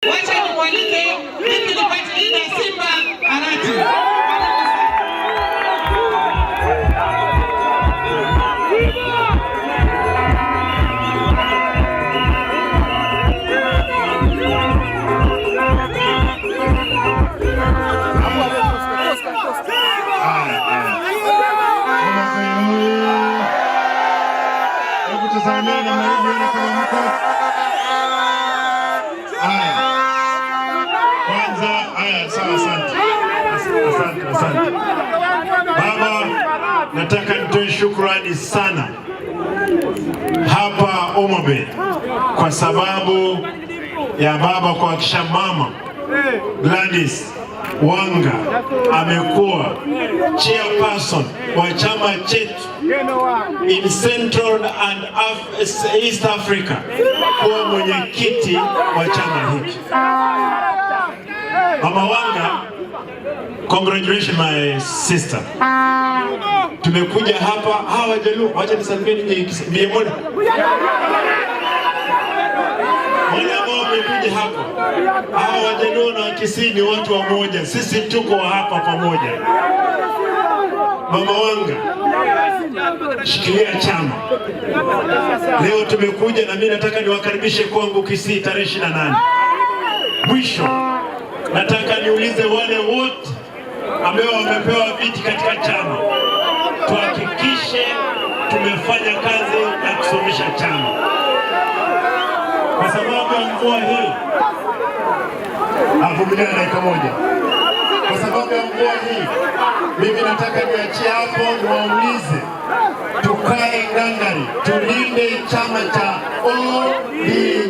Wacha nimwalike Deputy Party Leader Simba Arati. Asante. Baba, nataka nitoe shukrani sana hapa Homa Bay kwa sababu ya baba kuhakikisha mama Gladys Wanga amekuwa chairperson wa chama chetu in Central and East Africa, kuwa mwenyekiti wa chama hiki. Mama Wanga, congratulations my sister. Tumekuja hapa hawa Jaluo, wacha nisalimieni ndiye moja. Wale ambao wamekuja hapa hawa Jaluo na Kisii ni watu wa moja, sisi tuko hapa pamoja. Mama Wanga, shikilia chama. Leo tumekuja na mimi nataka niwakaribishe kwangu Kisii tarehe 28. Mwisho nataka niulize wale wote ambao wamepewa viti katika chama, tuhakikishe tumefanya kazi ya kusomesha chama. Kwa sababu ya mvua hii, avumilia dakika moja. Kwa sababu ya mvua hii, mimi nataka niachie hapo niwaulize, tukae ngangari, tulinde chama cha ODM.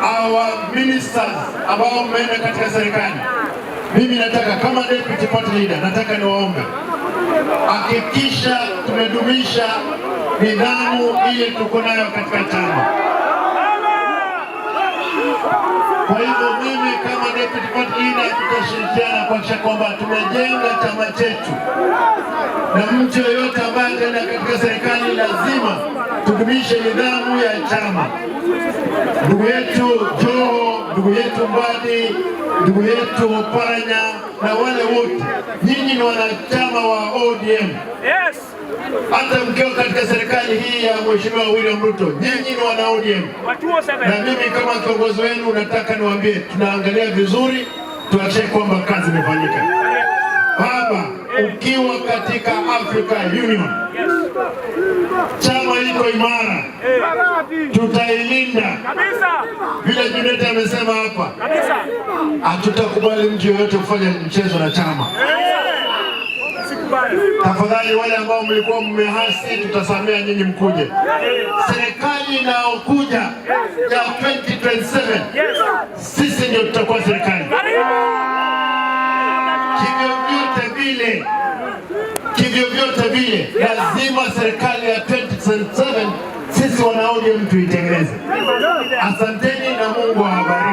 Our ministers ambao mmeenda katika serikali, mimi nataka kama deputy party leader, nataka niwaombe hakikisha tumedumisha nidhamu ile tuko nayo katika chama. Kwa hivyo mimi kama deputy party leader tutashirikiana kuhakikisha kwamba tumejenga chama chetu, na mtu yeyote ambaye ataenda katika serikali lazima tudumishe nidhamu ya chama. Ndugu yetu Joho, ndugu yetu Mbadi, ndugu yetu Paranya na wale wote, nyinyi ni wanachama wa ODM. Yes. Hata mkiwa katika serikali hii ya Mheshimiwa William Ruto, nyinyi ni wana ODM. Na mimi kama kiongozi wenu nataka niwaambie, tunaangalia vizuri, tuhakikishe kwamba kazi imefanyika. Baba, ukiwa katika African Union, chama liko imara, tutailinda vile Junet amesema hapa. Hatutakubali mtu yoyote kufanya mchezo na chama. Tafadhali wale ambao mlikuwa mmehasi, tutasamea nyinyi mkuje. Serikali inayokuja ya 2027, sisi ndio tutakuwa serikali. Kivyo vyote vile lazima serikali ya 2027 sisi wana ODM tuitengeneze. Asanteni na Mungu awabariki.